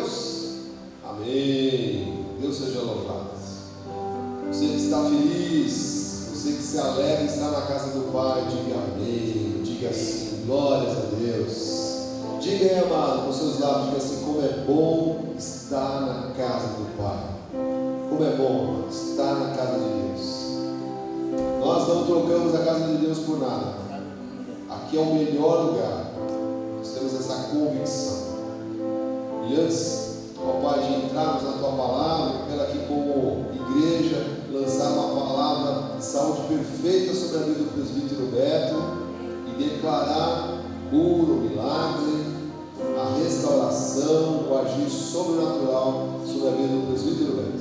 Deus? Amém. Deus seja louvado. Você que está feliz, você que se alegra, está na casa do Pai, diga amém, diga assim, glórias a Deus. Diga aí, amado, com seus lábios, diga assim, como é bom estar na casa do Pai. Como é bom, amado, estar na casa de Deus. Nós não trocamos a casa de Deus por nada. Aqui é o melhor lugar. Nós temos essa convicção. E antes, ó Pai, de entrarmos na Tua Palavra, eu quero aqui como igreja lançar uma palavra de saúde perfeita sobre a vida do presbítero Beto e declarar cura, o milagre, a restauração, o agir sobrenatural sobre a vida do presbítero Beto.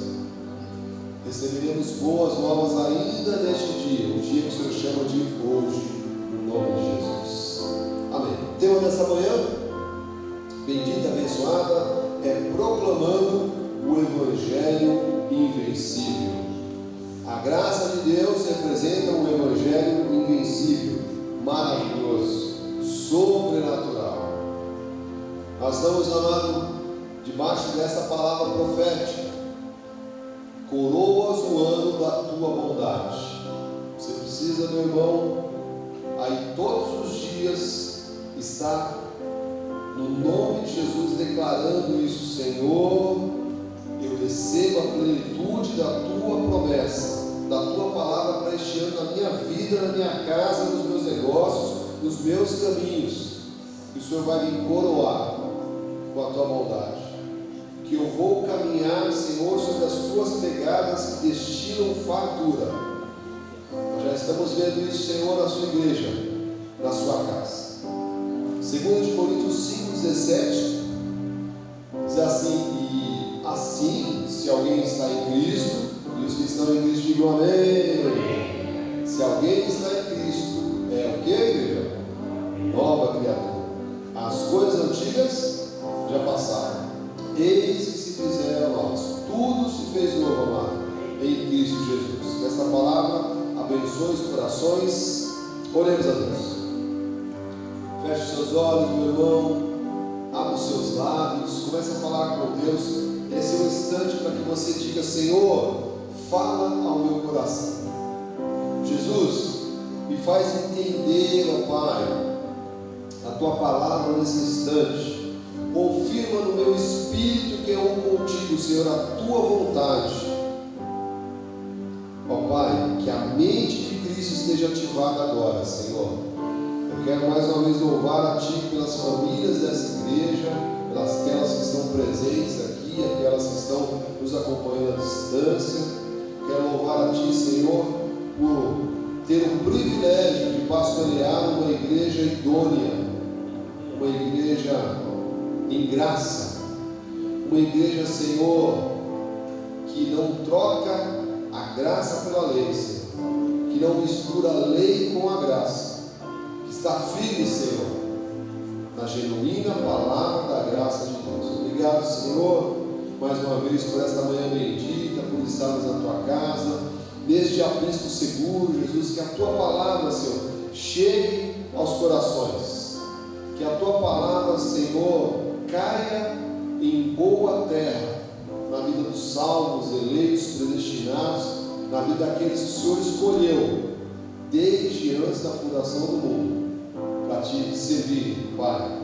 Receberemos boas novas ainda neste dia, o dia que o Senhor chama de hoje, no nome de Jesus. Amém. O tema dessa manhã, bendita, abençoada, é proclamando o Evangelho invencível. A graça de Deus representa um Evangelho invencível, maravilhoso, sobrenatural. Nós estamos, amado, debaixo dessa palavra profética. Coroas o ano da tua bondade. Você precisa, meu irmão, aí todos os dias estar no nome de Jesus declarando isso. Senhor, eu recebo a plenitude da tua promessa, da tua palavra para este ano, na minha vida, na minha casa, nos meus negócios, nos meus caminhos. Que o Senhor vai me coroar com a tua bondade. Que eu vou caminhar, Senhor, sobre as tuas pegadas que destilam fartura. Nós já estamos vendo isso, Senhor, na sua igreja, na sua casa. 2 Coríntios 5,17 diz assim: e assim, se alguém está em Cristo, e os que estão em Cristo digam amém. Se alguém está em Cristo, é o que, igreja? Nova criatura. As coisas antigas já passaram, eis que se fizeram novas. Tudo se fez novo, amado, em Cristo Jesus. Que esta palavra abençoe os corações. Oremos a Deus. Feche os seus olhos, meu irmão. Abra os seus lábios. Comece a falar com Deus. Esse é o instante para que você diga: Senhor, fala ao meu coração. Jesus, me faz entender, ó Pai, a tua palavra nesse instante. Confirma no meu espírito que é um contigo, Senhor, a tua vontade. Ó Pai, que a mente de Cristo esteja ativada agora, Senhor. Eu quero mais uma vez louvar a Ti pelas famílias dessa igreja, pelas aquelas que estão presentes aqui, aquelas que estão nos acompanhando à distância. Quero louvar a Ti, Senhor, por ter o privilégio de pastorear uma igreja idônea, uma igreja em graça, uma igreja, Senhor, que não troca a graça pela lei, Senhor, que não mistura a lei com a graça, que está firme, Senhor, na genuína palavra da graça de Deus. Obrigado, Senhor, mais uma vez por esta manhã bendita, por estarmos na Tua casa, neste aprisco seguro, Jesus, que a Tua palavra, Senhor, chegue aos corações, que a Tua palavra, Senhor, caia em boa terra, na vida dos salvos, eleitos, predestinados, na vida daqueles que o Senhor escolheu, desde antes da fundação do mundo, para Te servir, Pai,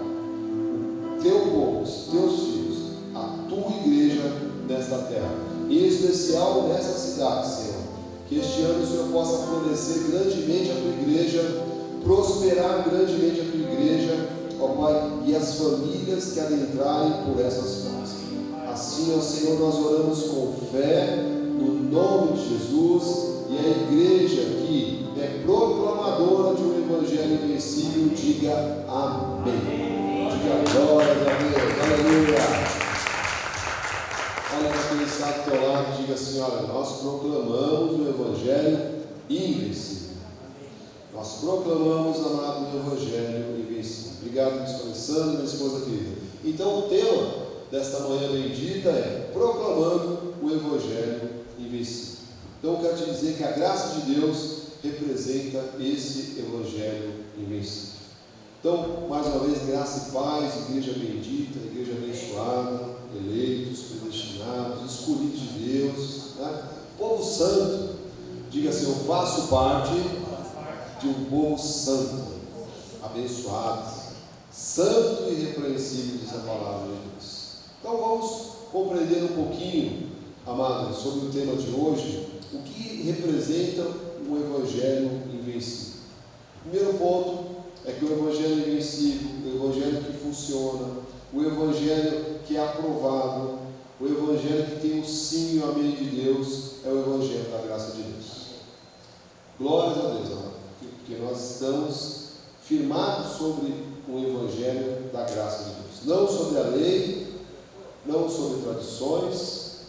o Teu povo, os Teus filhos, a Tua igreja nesta terra, em especial nessa cidade, Senhor. Que este ano o Senhor possa florescer grandemente a Tua igreja, prosperar grandemente a Tua igreja, ó Pai, e as famílias que adentrarem por essas portas. Assim, ó Senhor, nós oramos com fé, no nome de Jesus, e a igreja que é proclamadora de um Evangelho invencível, diga amém. Diga glória a Deus, aleluia. Olha para quem está do teu lado e diga assim: olha, nós proclamamos o Evangelho invencível. Nós proclamamos, amado, o Evangelho invencível. Obrigado, Bispo Alessandro, minha esposa querida. Então, o tema desta manhã bendita é proclamando o Evangelho invencível. Então, eu quero te dizer que a graça de Deus representa esse Evangelho invencível. Então, mais uma vez, graça e paz, igreja bendita, igreja abençoada, eleita. parte de um povo santo, abençoado, santo e irrepreensível, diz a palavra de Deus. Então vamos compreender um pouquinho, amados, sobre o tema de hoje, o que representa um evangelho invencível. Primeiro ponto é que o evangelho é invencível, o evangelho que funciona, o evangelho que é aprovado, o evangelho que tem o sim e o amém de Deus, é o evangelho da graça de Deus. Glórias a Deus, amado, porque nós estamos firmados sobre o evangelho da graça de Deus, não sobre a lei, não sobre tradições,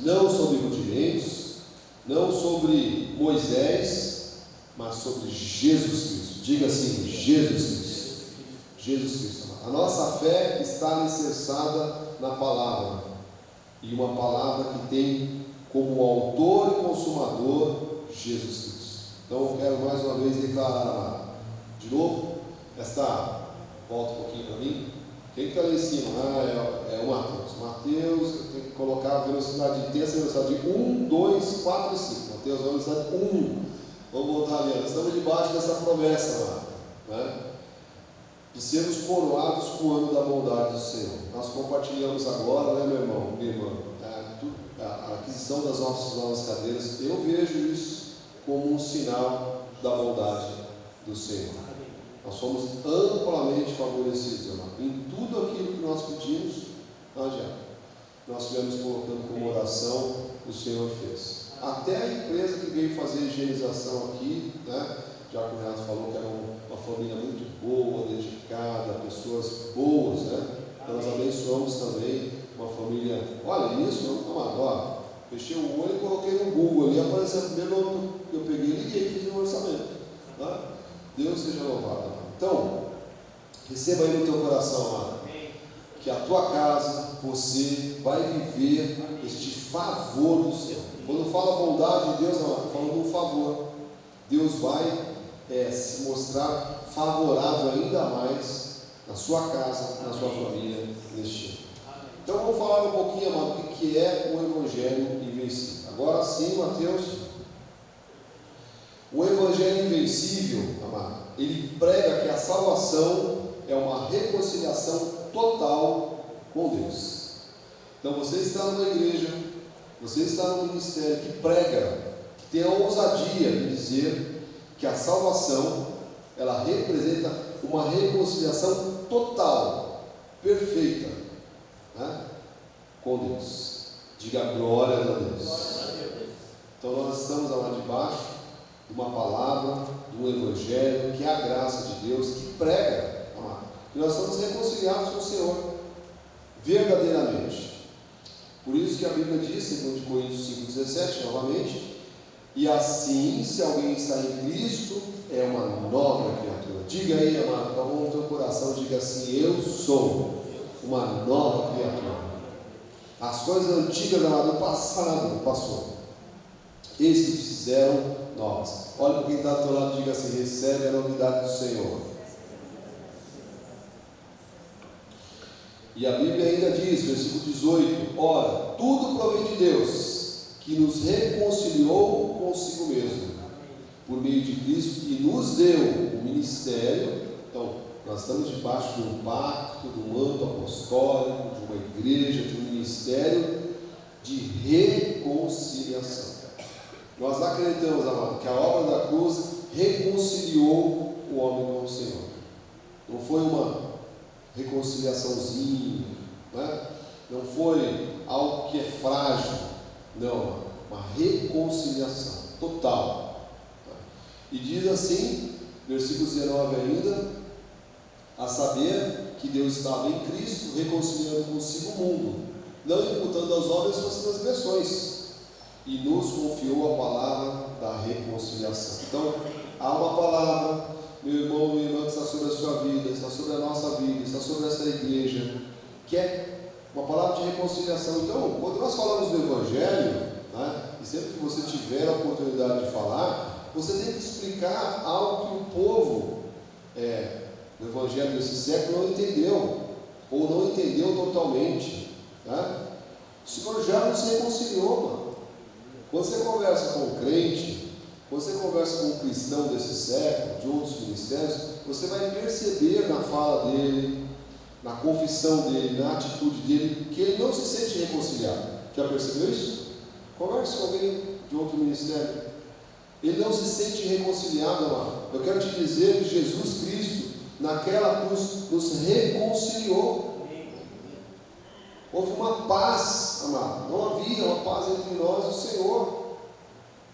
não sobre rudimentos, não sobre Moisés, mas sobre Jesus Cristo. Diga assim: Jesus Cristo. Jesus Cristo. A nossa fé está alicerçada na palavra, e uma palavra que tem como autor e consumador Jesus Cristo. Então eu quero mais uma vez declarar, amado, de novo, volta um pouquinho para mim. Quem está lá em cima? É o Mateus. Mateus, eu tenho que colocar a velocidade intensa, a velocidade de 1, 2, 4 e 5. Mateus, a velocidade 1. Vamos voltar ali. Nós estamos debaixo dessa promessa, amado, né? De sermos coroados com o ano da bondade do Senhor. Nós compartilhamos agora, né, meu irmão, minha irmã, a aquisição das nossas novas cadeiras. Eu vejo isso como um sinal da bondade do Senhor. Nós fomos amplamente favorecidos, irmão. Em tudo aquilo que nós pedimos, não adianta. Nós estivemos colocando como oração, o Senhor fez. Até a empresa que veio fazer a higienização aqui, né? Já que o Renato falou que era uma família muito boa, dedicada, pessoas boas, né? Então nós abençoamos também uma família. Olha isso, amado, ó. Fechei o olho e coloquei no Google ali, apareceu o primeiro nome que eu peguei, liguei e fiz um orçamento. Tá? Deus seja louvado. Então, receba aí no teu coração, amado, que a tua casa, você vai viver este favor do Senhor. Quando fala bondade de Deus, amado, falando do favor. Deus vai se mostrar favorável ainda mais na sua casa, na sua família, neste ano. Então vamos falar um pouquinho, amado, o que é o evangelho invencível. Agora sim, Mateus. O evangelho invencível, amado, ele prega que a salvação é uma reconciliação total com Deus. Então você está numa igreja, você está num ministério que prega, que tem a ousadia de dizer que a salvação, ela representa uma reconciliação total, perfeita, né, com Deus. Diga glória a Deus. Então nós estamos lá debaixo de uma palavra, do evangelho, que é a graça de Deus, que prega, amado, que nós somos reconciliados com o Senhor, verdadeiramente. Por isso que a Bíblia diz, em 2 Coríntios 5,17, novamente: e assim, se alguém está em Cristo, é uma nova criatura. Diga aí, amado, com a mão no teu coração, diga assim: eu sou uma nova criatura. As coisas antigas, amado, passado, passou. Eis que fizeram novas. Olha para quem está do teu lado e diga assim: recebe a novidade do Senhor. E a Bíblia ainda diz, versículo 18: ora, tudo provém de Deus, que nos reconciliou consigo mesmo, por meio de Cristo, e nos deu o ministério. Então, nós estamos debaixo de um pacto, de um manto apostólico, de uma igreja, de um ministério de reconciliação. Nós acreditamos, amado, que a obra da cruz reconciliou o homem com o Senhor. Não foi uma reconciliaçãozinha, né? Não foi algo que é frágil. Não, uma reconciliação total. E diz assim, versículo 19 ainda: a saber que Deus estava em Cristo, reconciliando consigo o mundo, não imputando aos homens suas transgressões, e nos confiou a palavra da reconciliação. Então, há uma palavra, meu irmão, minha irmã, que está sobre a sua vida, está sobre a nossa vida, está sobre esta igreja, que é uma palavra de reconciliação. Então, quando nós falamos do Evangelho, né, e sempre que você tiver a oportunidade de falar, você tem que explicar algo que o povo do Evangelho desse século não entendeu, ou não entendeu totalmente, né? O Senhor já nos reconciliou, mano. Quando você conversa com um crente, Quando você conversa com um cristão desse século, de outros ministérios, você vai perceber na fala dele, na confissão dele, na atitude dele, que ele não se sente reconciliado. Já percebeu isso? Converse com alguém de outro ministério. Ele não se sente reconciliado, amado. Eu quero te dizer que Jesus Cristo, naquela cruz, nos reconciliou. Houve uma paz, amado. Não havia uma paz entre nós e o Senhor.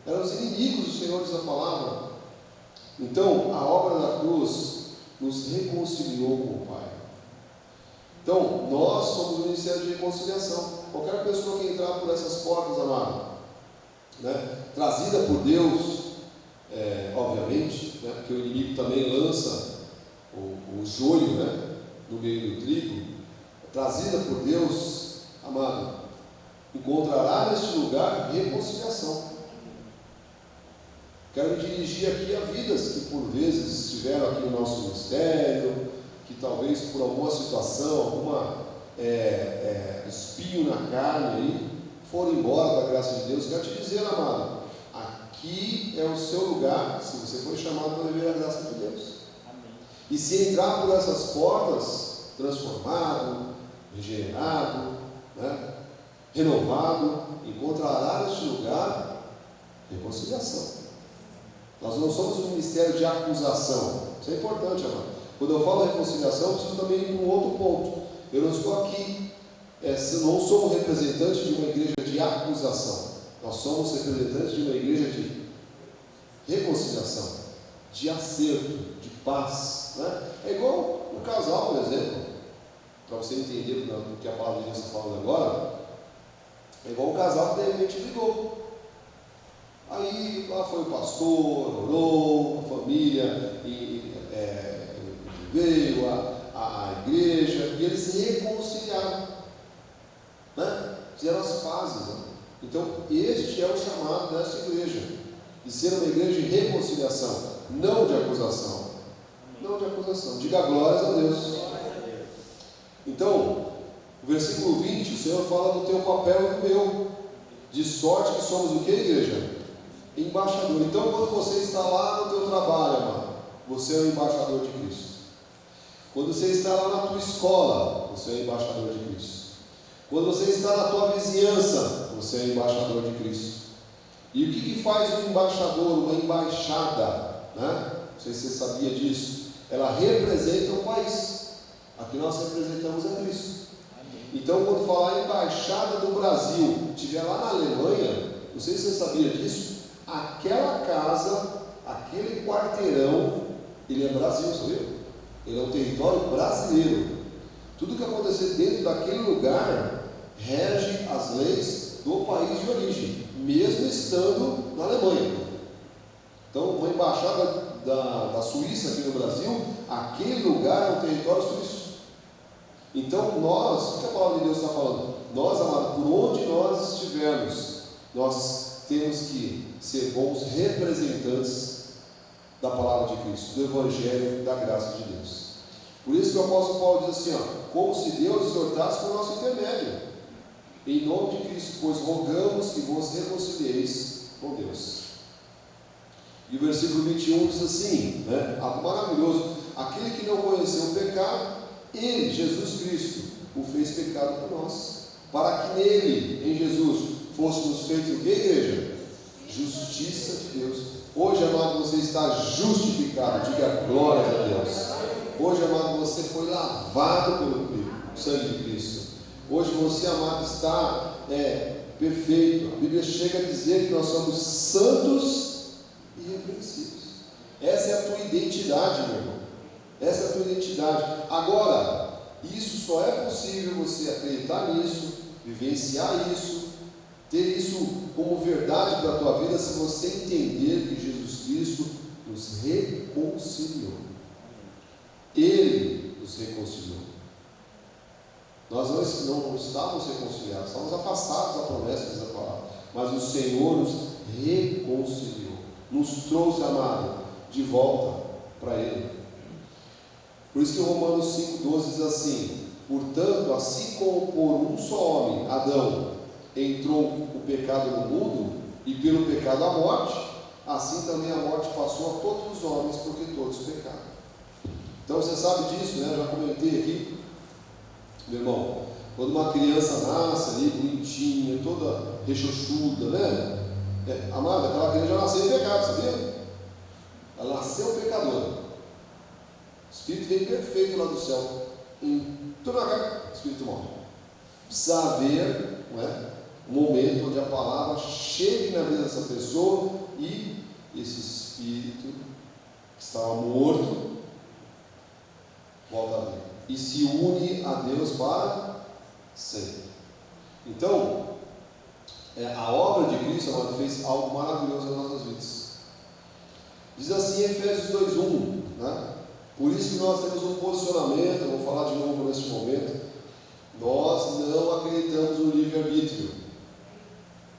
Eram os inimigos do Senhor, diz a palavra. Então, a obra da cruz nos reconciliou com o Pai. Então, nós somos o Ministério de Reconciliação. Qualquer pessoa que entrar por essas portas, amado, né, trazida por Deus, obviamente, né, porque o inimigo também lança o joio, né, no meio do trigo, trazida por Deus, amado, encontrará neste lugar reconciliação. Quero me dirigir aqui a vidas que por vezes estiveram aqui no nosso ministério, que talvez por alguma situação, alguma espinho na carne aí, foram embora da graça de Deus. Quero te dizer, amado, aqui é o seu lugar, se você foi chamado para viver a graça de Deus. Amém. E se entrar por essas portas, transformado, regenerado, né, renovado, encontrará neste lugar reconciliação. Nós não somos um ministério de acusação. Isso é importante, amado. Quando eu falo reconciliação, eu preciso também ir para um outro ponto. Eu não estou aqui, não sou um representante de uma igreja de acusação. Nós somos representantes de uma igreja de reconciliação, de acerto, de paz, né? É igual um casal, por exemplo, para você entender do que a palavra de Deus está falando agora. É igual um casal que de repente brigou. Aí lá foi o pastor, orou, a família veio à igreja e eles se reconciliaram, né? Fizeram as pazes, né? Então este é o chamado dessa igreja, de ser uma igreja de reconciliação, não de acusação. Não de acusação. Diga glórias a Deus. Então, o versículo 20, o Senhor fala do teu papel e do meu, de sorte que somos o que, igreja? Embaixador. Então, quando você está lá no teu trabalho, amado, você é o embaixador de Cristo. Quando você está lá na tua escola, você é o embaixador de Cristo. Quando você está na tua vizinhança, você é o embaixador de Cristo. E o que faz um embaixador, uma embaixada, né? Não sei se você sabia disso. Ela representa o país. Aqui nós representamos a Cristo. Então, quando falar embaixada do Brasil, estiver lá na Alemanha, não sei se você sabia disso, aquela casa, aquele quarteirão, ele é Brasil, sabia? Ele é um território brasileiro. Tudo que acontecer dentro daquele lugar rege as leis do país de origem, mesmo estando na Alemanha. Então, uma embaixada da Suíça aqui no Brasil, aquele lugar é um território suíço. Então, nós, o que a palavra de Deus está falando? Nós, amados, por onde nós estivermos, nós temos que ser bons representantes da palavra de Cristo, do Evangelho, da graça de Deus. Por isso que o apóstolo Paulo diz assim, como se Deus exortasse por nosso intermédio, em nome de Cristo, pois rogamos que vos reconcilieis com Deus. E o versículo 21 diz assim, né, algo maravilhoso: aquele que não conheceu o pecado, ele, Jesus Cristo, o fez pecado por nós, para que nele, em Jesus, fôssemos feitos o que, igreja? Justiça de Deus. Hoje, amado, você está justificado, diga glória a Deus. Hoje, amado, você foi lavado pelo sangue de Cristo. Hoje você, amado, está perfeito. A Bíblia chega a dizer que nós somos santos e irrepreensíveis. Essa é a tua identidade, meu irmão. Essa é a tua identidade. Agora, isso só é possível você acreditar nisso, vivenciar isso, ter isso como verdade para a tua vida, se você entender que Jesus Cristo nos reconciliou. Ele nos reconciliou. Nós não estávamos reconciliados, estávamos afastados da promessa dessa palavra, mas o Senhor nos reconciliou, nos trouxe, amado, de volta para Ele. Por isso que Romanos 5,12 diz assim: portanto, assim como por um só homem, Adão, entrou o pecado no mundo, e pelo pecado a morte, assim também a morte passou a todos os homens, porque todos pecaram. Então você sabe disso, né? Eu já comentei aqui, meu irmão, quando uma criança nasce ali, bonitinha, toda rechochuda, né? Amada, aquela criança já nasceu em pecado, sabia? Ela nasceu pecadora. O Espírito vem perfeito lá do céu. Tudo na cara, o Espírito morre. Precisa haver, não é, um momento onde a palavra chegue na vida dessa pessoa e esse Espírito que estava morto volta a vida e se une a Deus para sempre. Então, a obra de Cristo, amado, fez algo maravilhoso nas nossas vidas. Diz assim em Efésios 2:1, né? Por isso que nós temos um posicionamento, eu vou falar de novo neste momento, nós não acreditamos no livre-arbítrio.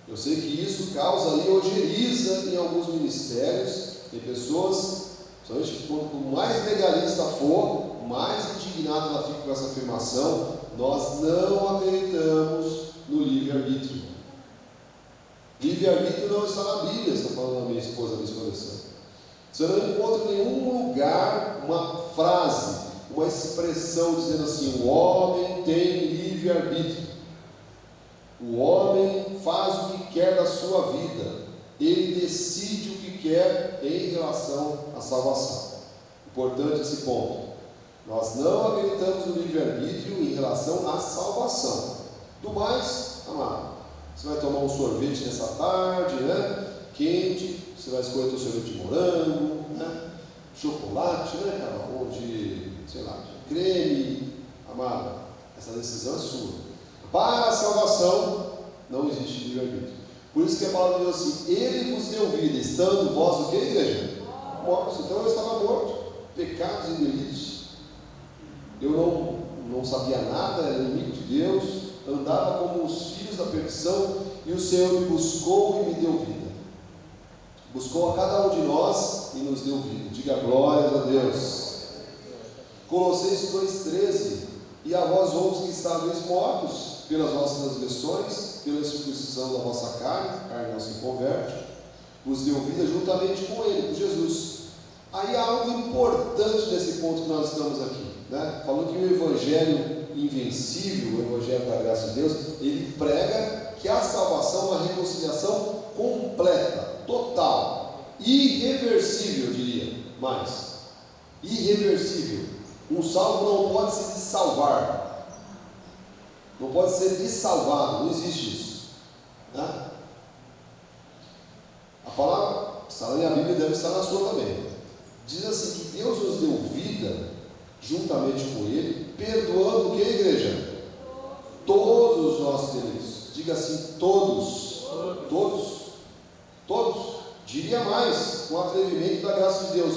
Eu sei que isso causa ali ojeriza em alguns ministérios, tem pessoas, principalmente quanto mais legalista for, mais indignado ela fica com essa afirmação. Nós não acreditamos no livre-arbítrio. Livre-arbítrio não está na Bíblia, está falando a minha esposa, a minha esposa. Você não encontra em nenhum lugar uma frase, uma expressão dizendo assim: o homem tem livre-arbítrio. O homem faz o que quer da sua vida. Ele decide o que quer em relação à salvação. Importante esse ponto. Nós não acreditamos no livre-arbítrio em relação à salvação. Do mais, amado, você vai tomar um sorvete nessa tarde, né? Quente, você vai escolher o sorvete de morango, né? Chocolate, né, cara? Ou de, sei lá, de creme. Amado, essa decisão é sua. Para a salvação, não existe livre-arbítrio. Por isso que a palavra diz assim: Ele vos deu vida, estando vós o que, igreja? Mortos. Então eu estava morto, pecados e delitos. Eu não sabia nada, era inimigo de Deus, andava como os filhos da perdição, e o Senhor me buscou e me deu vida. Buscou a cada um de nós e nos deu vida. Diga glórias a Deus. Colossenses 2,13: E a vós outros que estáveis mortos pelas vossas transgressões, pela circuncisão da vossa carne, a carne não se converte, vos deu vida juntamente com Ele, com Jesus. Aí há algo importante nesse ponto que nós estamos aqui, né? Falando que o Evangelho invencível, o Evangelho da graça de Deus, ele prega que a salvação é uma reconciliação completa, total, irreversível, eu diria mais, irreversível. Um salvo não pode se dessalvar, não pode ser dessalvado, não existe isso, né? A palavra está na minha Bíblia e deve estar na sua também. Diz assim que Deus nos deu vida juntamente com Ele, perdoando o que, igreja? Todos os nossos delitos. Diga assim: todos. Diria mais, com o atrevimento da graça de Deus: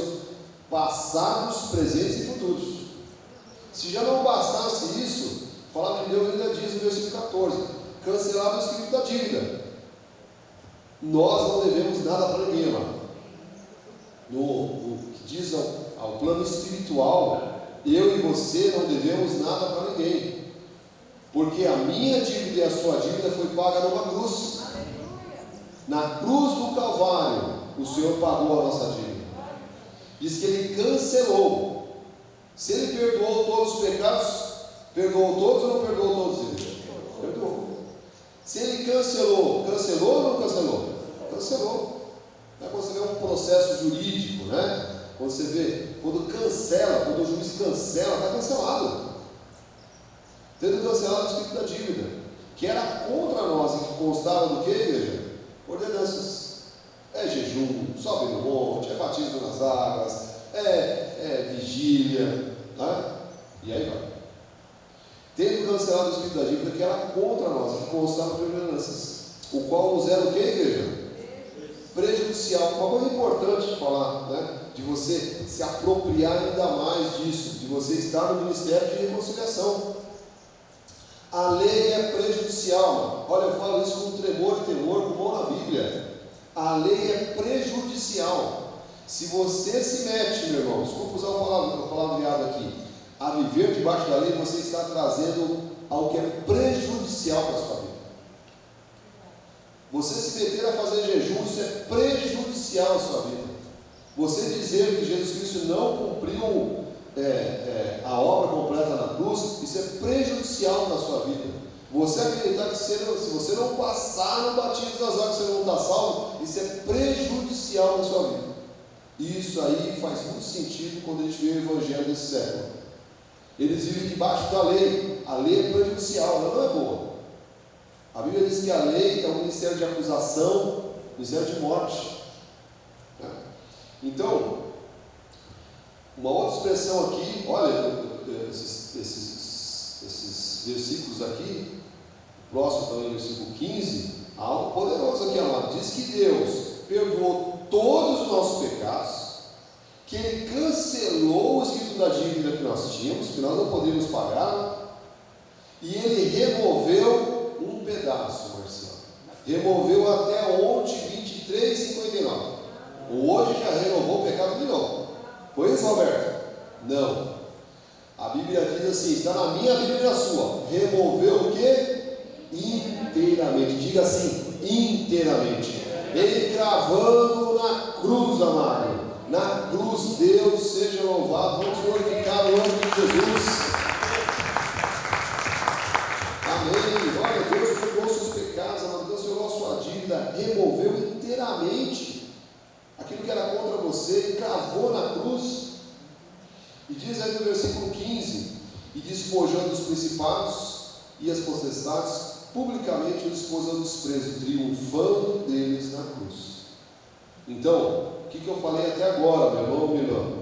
passados, presentes e futuros. Se já não bastasse isso, a palavra de Deus ainda diz no versículo 14: cancelado o escrito da dívida. Nós não devemos nada para ninguém, mano. No que diz ao plano espiritual, eu e você não devemos nada para ninguém, porque a minha dívida e a sua dívida foi paga numa cruz. Na cruz do Calvário, o Senhor pagou a nossa dívida. Diz que Ele cancelou. Se Ele perdoou todos os pecados, perdoou todos ou não perdoou todos eles? Perdoou. Se Ele cancelou ou não cancelou? Cancelou. Quando você vê um processo jurídico, né? Quando você vê, quando cancela, quando o juiz cancela, está cancelado. Tendo cancelado o escrito da dívida, que era contra nós e que constava do que, igreja? Ordenanças. É jejum, sobe no monte, é batismo nas águas, é vigília, né? E aí vai. Tendo cancelado o escrito da dívida, que era contra nós, que constava de ordenanças, o qual nos era o que, igreja? Prejudicial. Uma coisa importante de falar, né? De você se apropriar ainda mais disso, de você estar no ministério de reconciliação. A lei é prejudicial. Olha, eu falo isso com tremor e temor, com mão na Bíblia. A lei é prejudicial. Se você se mete, meu irmão, desculpa usar o palavreado aqui, a viver debaixo da lei, você está trazendo algo que é prejudicial para a sua vida. Você se meter a fazer jejum, isso é prejudicial prejudicial à sua vida. Você dizer que Jesus Cristo não cumpriu a obra completa na cruz, isso é prejudicial na sua vida. Você acreditar que se você não passar no batismo das águas, você não está salvo, isso é prejudicial na sua vida. E isso aí faz muito sentido quando a gente vê o evangelho desse século. Eles vivem debaixo da lei. A lei é prejudicial, ela não é boa. A Bíblia diz que a lei é um ministério de acusação, ministério de morte. Então, uma outra expressão aqui, olha, esses versículos aqui, próximo também, versículo 15, algo poderoso aqui, amado. Diz que Deus perdoou todos os nossos pecados, que Ele cancelou o escrito da dívida que nós tínhamos, que nós não podíamos pagar, e Ele removeu um pedaço, Marcelo. Removeu até ontem 23,59. Hoje já renovou o pecado de novo. Foi isso, Roberto? Não. A Bíblia diz assim, está na minha Bíblia e na sua. Removeu o quê? Inteiramente. Diga assim, inteiramente. Ele cravando na cruz, amado. Na cruz, Deus seja louvado. Vamos glorificar o nome de Jesus. Amém. Olha, Deus perdoou seus pecados, amado. Deus perdoou a sua dívida. Removeu inteiramente aquilo que era contra você, cravou na cruz. E diz aí no versículo 15: e despojando os principados e as potestades, publicamente o despojando os presos, triunfando deles na cruz. Então, o que eu falei até agora, meu irmão Milão?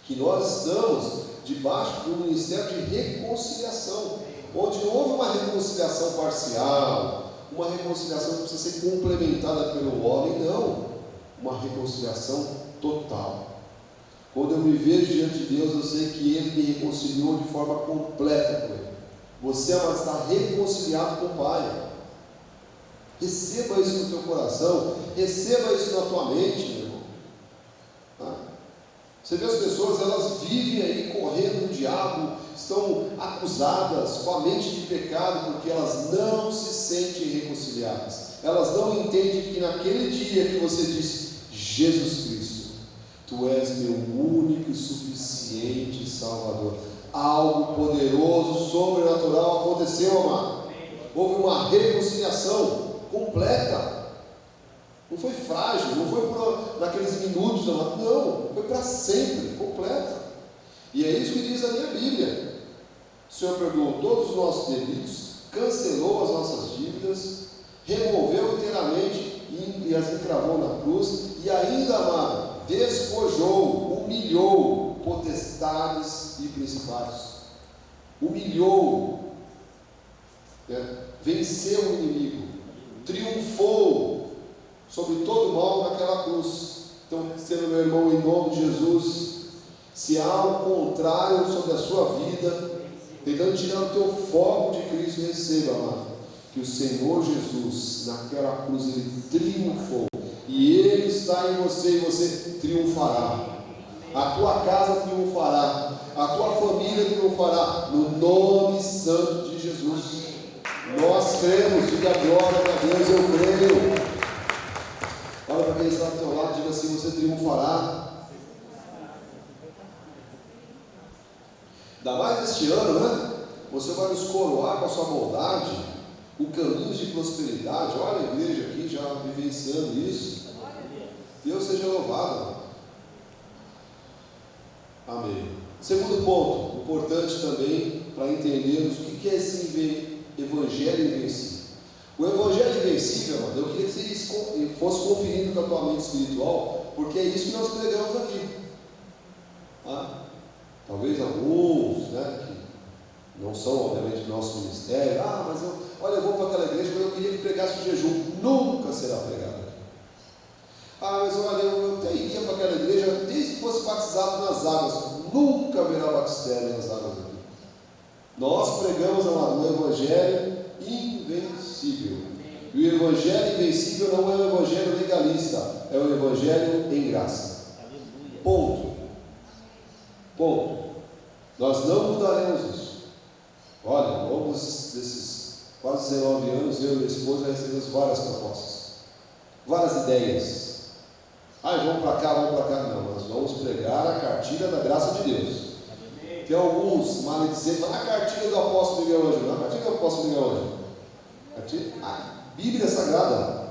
Que nós estamos debaixo do ministério de reconciliação, onde não houve uma reconciliação parcial, uma reconciliação que precisa ser complementada pelo homem, não, uma reconciliação total. Quando eu me vejo diante de Deus, eu sei que Ele me reconciliou de forma completa com Ele. Você está reconciliado com o Pai. Receba isso no teu coração, receba isso na tua mente, meu irmão. Tá? Você vê as pessoas, elas vivem aí correndo no diabo, estão acusadas com a mente de pecado, porque elas não se sentem reconciliadas. Elas não entendem que naquele dia que você diz, Jesus Cristo, Tu és meu único e suficiente Salvador, algo poderoso, sobrenatural aconteceu, amado. Houve uma reconciliação completa. Não foi frágil, não foi por naqueles minutos, não, foi para sempre, completa. E é isso que diz a minha Bíblia. O Senhor perdoou todos os nossos delitos, cancelou as nossas dívidas, removeu inteiramente e as encravou na cruz, e ainda, amado, despojou, humilhou potestades e principados, humilhou, venceu o inimigo, triunfou sobre todo o mal naquela cruz. Então, sendo meu irmão, em nome de Jesus, se há algo contrário sobre a sua vida, tentando tirar o teu foco de Cristo, receba, amado, que o Senhor Jesus, naquela cruz, Ele triunfou, e Ele está em você, e você triunfará. A tua casa triunfará, a tua família triunfará, no nome santo de Jesus. Nós cremos, diga glória a Deus, eu creio. Olha para quem está do teu lado, diga assim, você triunfará. Ainda mais este ano, né? Você vai nos coroar com a sua bondade, o caminho de prosperidade. Olha a igreja aqui já vivenciando isso. Deus seja louvado. Amém. Segundo ponto, importante também para entendermos o que é esse evangelho invencível. O evangelho invencível, amado, eu queria que você fosse conferindo com a tua mente espiritual, porque é isso que nós pregamos aqui. Talvez alguns, né, que não são obviamente do nosso ministério, mas eu vou para aquela igreja, mas eu queria que pregasse o jejum. Nunca será pregado aqui. Mas olha, eu até iria para aquela igreja desde que fosse batizado nas águas. Nunca haverá batistério nas águas aqui. Nós pregamos, amado, um evangelho invencível. E o evangelho invencível não é um evangelho legalista, é um evangelho em graça. Ponto. Nós não mudaremos isso. Olha, ao longo desses quase 19 anos, eu e minha esposa recebemos várias propostas, várias ideias. Vamos para cá, vamos para cá. Não, nós vamos pregar a cartilha da graça de Deus. Tem alguns maledicentes, a cartilha do apóstolo Miguel hoje. Não, a cartilha do apóstolo Miguel hoje. A Bíblia Sagrada.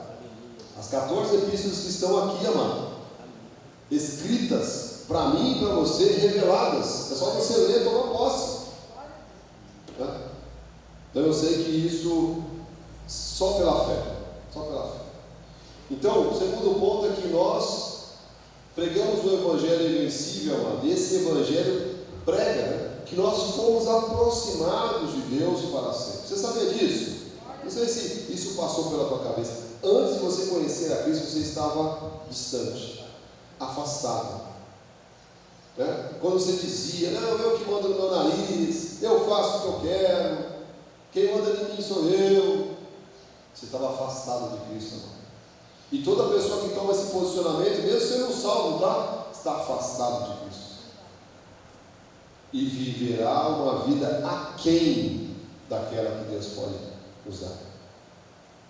As 14 epístolas que estão aqui, amado. Escritas para mim e para você, reveladas. É só você ler e tomar posse. Então eu sei que isso só pela fé. Só pela fé. Então, o segundo ponto é que nós pregamos o Evangelho invencível, amado. E esse Evangelho prega que nós fomos aproximados de Deus para sempre. Você sabia disso? Não sei se isso passou pela tua cabeça. Antes de você conhecer a Cristo, você estava distante, afastado. Quando você dizia, não, eu que mando no meu nariz, eu faço o que eu quero, quem manda de mim sou eu. Você estava afastado de Cristo, amado. E toda pessoa que toma esse posicionamento, mesmo sendo salvo, está afastado de Cristo. E viverá uma vida aquém daquela que Deus pode nos dar.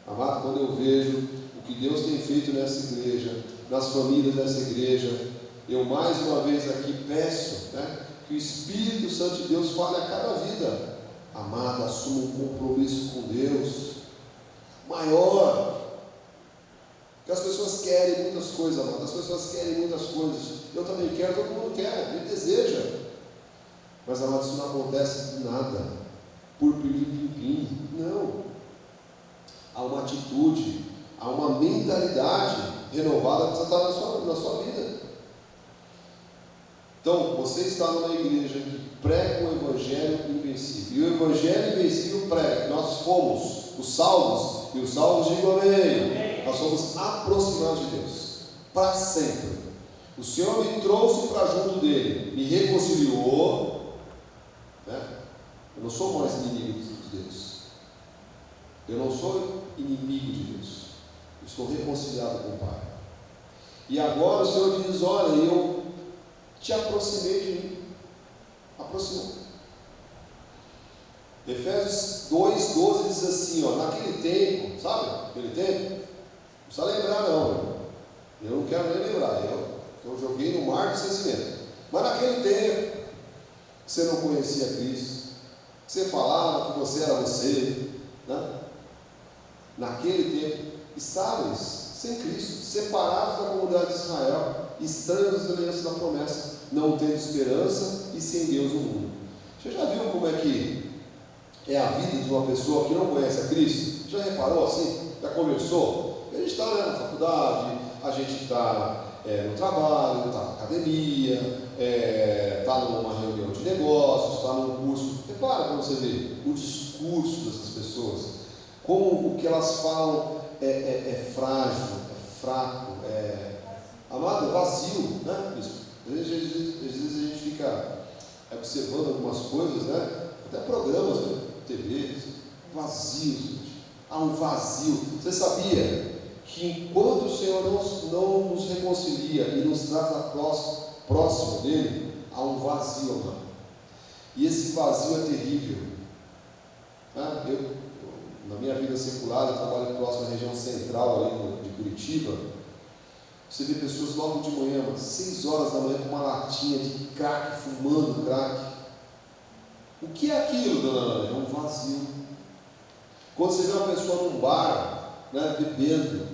Amado, quando eu vejo o que Deus tem feito nessa igreja, nas famílias dessa igreja, eu mais uma vez aqui peço, que o Espírito Santo de Deus fale a cada vida. Amado, assuma um compromisso com Deus maior. Porque as pessoas querem muitas coisas, amado. As pessoas querem muitas coisas. Eu também quero, todo mundo quer, ele deseja. Mas, amado, isso não acontece de nada, por pilim-pim-pim. Não. Há uma atitude, há uma mentalidade renovada que precisa estar na sua vida. Então, você está numa igreja que prega o Evangelho invencível. E o Evangelho invencível prega que nós fomos os salvos, e os salvos digam amém. Nós somos aproximados de Deus para sempre. O Senhor me trouxe para junto dele, me reconciliou. Eu não sou mais inimigo de Deus. Eu não sou inimigo de Deus. Eu estou reconciliado com o Pai. E agora o Senhor diz: olha, eu te aproximei de mim. Aproximou. Efésios 2,12 diz assim, naquele tempo, sabe? Aquele tempo, não precisa lembrar não, eu não quero nem lembrar, eu joguei no mar do esquecimento. Mas naquele tempo, você não conhecia Cristo, você falava que você era você, naquele tempo, estáveis, sem Cristo, separados da comunidade de Israel, estranhos às alianças da promessa, não tendo esperança e sem Deus no mundo. Você já viu como é que é a vida de uma pessoa que não conhece a Cristo? Já reparou assim? Já conversou? A gente está na faculdade, a gente está no trabalho, está na academia, está numa reunião de negócios, está num curso. Repara para você ver o discurso dessas pessoas, como o que elas falam é frágil, é fraco, amado, vazio, Bispo? Às vezes a gente fica observando algumas coisas, até programas, TV, vazios. Há um vazio. Você sabia que enquanto o Senhor não nos reconcilia e nos trata próximo dele, há um vazio, amado. E esse vazio é terrível. Na minha vida secular, eu trabalho próximo à região central ali de Curitiba. Você vê pessoas logo de manhã, 6 horas da manhã, com uma latinha de crack, fumando crack. O que é aquilo, dona Ana? É um vazio. Quando você vê uma pessoa num bar, bebendo,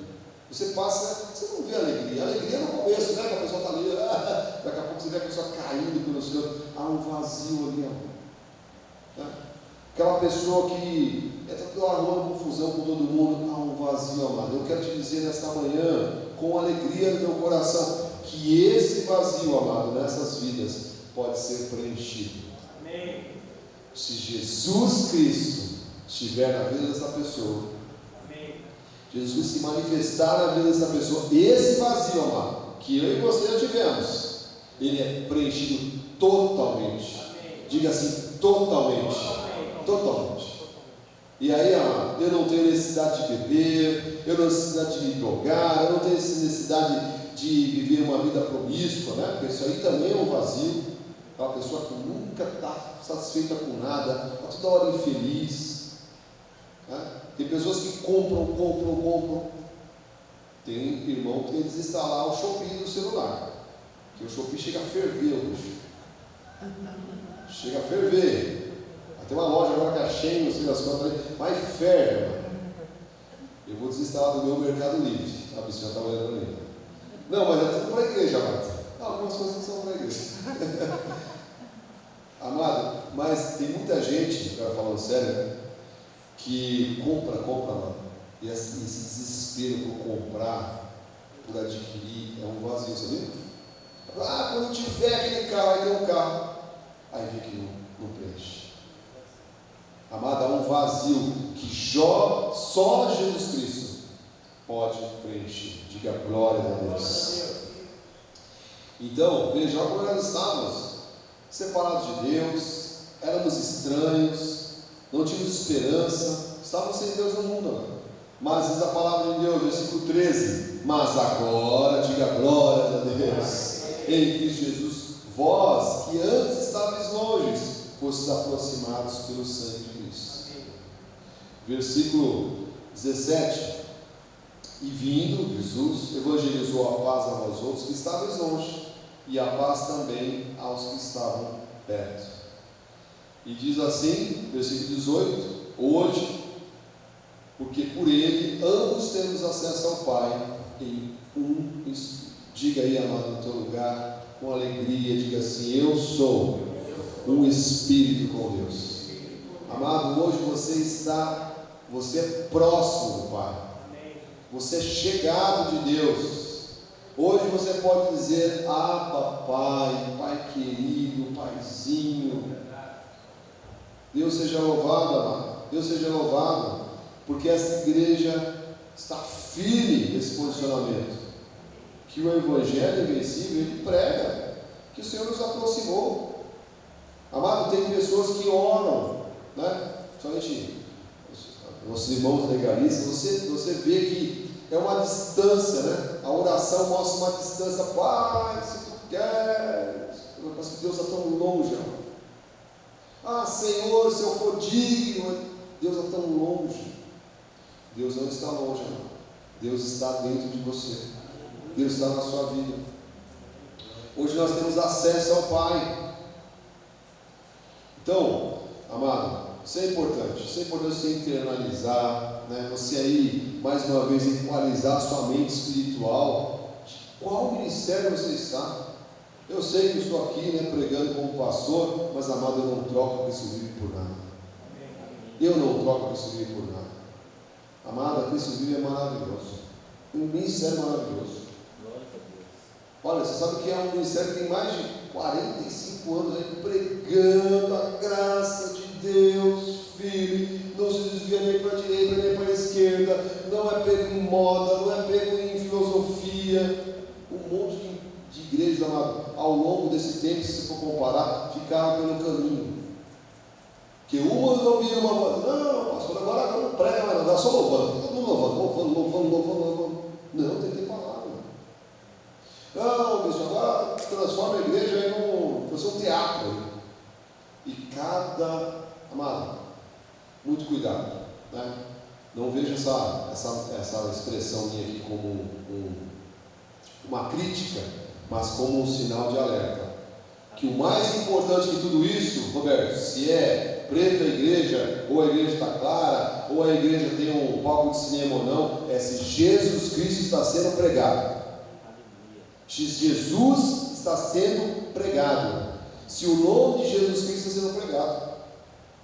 você não vê alegria. A alegria é no começo, que a pessoa está ali, daqui a pouco você vê a pessoa caindo pelo céu. Há um vazio ali, Aquela pessoa que está toda hora arrumando confusão com todo mundo, há um vazio, amado. Eu quero te dizer nesta manhã, com alegria no meu coração, que esse vazio, amado, nessas vidas, pode ser preenchido. Amém. Se Jesus Cristo estiver na vida dessa pessoa, amém. Jesus se manifestar na vida dessa pessoa, esse vazio, amado, que eu e você já tivemos, ele é preenchido totalmente. Amém. Diga assim, totalmente. Totalmente. E aí, amado, eu não tenho necessidade de beber, eu não tenho necessidade de me drogar, eu não tenho necessidade de viver uma vida promíscua, porque isso aí também é um vazio. Aquela pessoa que nunca está satisfeita com nada, está toda hora infeliz. Tem pessoas que compram. Tem irmão que tem que desinstalar o Shopee do celular, porque o Shopee chega a ferver hoje. Chega a ferver. Tem uma loja agora que é cheia, não sei das quantas, mas ferve, mano. Eu vou desinstalar do meu Mercado Livre. A bichinha está olhando ali. Não, mas é tudo para a igreja, Marta. Algumas coisas são para a igreja. Amado, mas tem muita gente, cara, falando sério, né, que compra, mano. E esse desespero por comprar, por adquirir, é um vazio, sabia? Quando tiver aquele carro, aí tem um carro. Aí vê que não preenche. Amado, há um vazio que só Jesus Cristo pode preencher. Diga glória a Deus. Então, veja, como nós estávamos separados de Deus, éramos estranhos, não tínhamos esperança, estávamos sem Deus no mundo, amado. Mas diz a palavra de Deus, versículo 13: mas agora, diga glória a Deus, em Cristo Jesus, vós que antes estáveis longe, fostes aproximados pelo sangue de Cristo. Versículo 17: e vindo, Jesus evangelizou a paz a vós outros que estáveis longe, e a paz também aos que estavam perto. E diz assim, versículo 18: hoje, porque por ele ambos temos acesso ao Pai em um Espírito. Diga aí, amado, no teu lugar, com alegria, diga assim: eu sou um Espírito com Deus. Amado, hoje você é próximo do Pai, você é chegado de Deus. Hoje você pode dizer: ah, papai, pai querido, paizinho. Deus seja louvado, amado, Deus seja louvado, porque essa igreja está firme nesse posicionamento, que o Evangelho invencível, ele prega, que o Senhor nos aproximou. Amado, tem pessoas que oram, né? Somente nossos irmãos legalistas, você vê que é uma distância, né? A oração mostra uma distância. Pai, se tu queres, mas que Deus está tão longe, amado. Ah, Senhor, se eu for digno, Deus está tão longe. Deus não está longe, amado. Deus está dentro de você. Deus está na sua vida. Hoje nós temos acesso ao Pai. Então, amado, isso é importante você internalizar, né? Você aí, mais uma vez, equalizar sua mente espiritual. Qual ministério você está? Eu sei que eu estou aqui, né, pregando como pastor, mas, amado, eu não troco Cristo vive por nada. Eu não troco Cristo vive por nada. Amado, Cristo vive é maravilhoso. Um ministério maravilhoso. Olha, você sabe que é um ministério que tem mais de 45 anos aí pregando a graça de Deus, filho. Não se desvia nem para a direita, nem para a esquerda. Não é pego em moda, não é pego em filosofia. Um monte de igrejas, amado, ao longo desse tempo, se for comparar, ficaram pelo caminho. Que uma não vira uma voz: não, pastor, agora não prega mais, não, só louvando. Todo mundo louvando. Não, tem que ter palavra. Não, bicho, agora transforma a igreja em um teatro. E amado, muito cuidado, né? Não veja essa expressão minha aqui como uma crítica, mas como um sinal de alerta. Que o mais importante de tudo isso, Roberto, se é preta a igreja, ou a igreja está clara, ou a igreja tem um palco de cinema ou não, é se Jesus Cristo está sendo pregado. Se Jesus está sendo pregado, se o nome de Jesus Cristo está sendo pregado,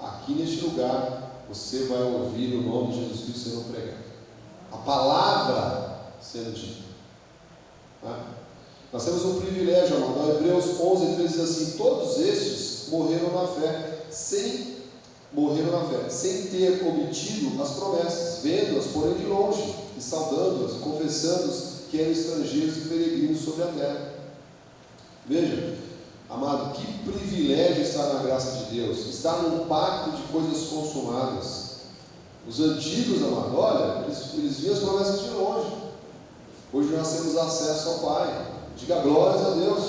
aqui neste lugar você vai ouvir o nome de Jesus Cristo sendo pregado, a palavra sendo dita, né? Nós temos um privilégio, amado. Hebreus 11:13 diz assim: todos estes morreram na fé, sem ter obtido as promessas, vendo-as, porém de longe, e saudando-as, confessando-as que eram estrangeiros e peregrinos sobre a terra. Veja, amado, que privilégio estar na graça de Deus, estar num pacto de coisas consumadas. Os antigos, amado, olha, eles viam as promessas de longe. Hoje nós temos acesso ao Pai. Diga glórias a Deus.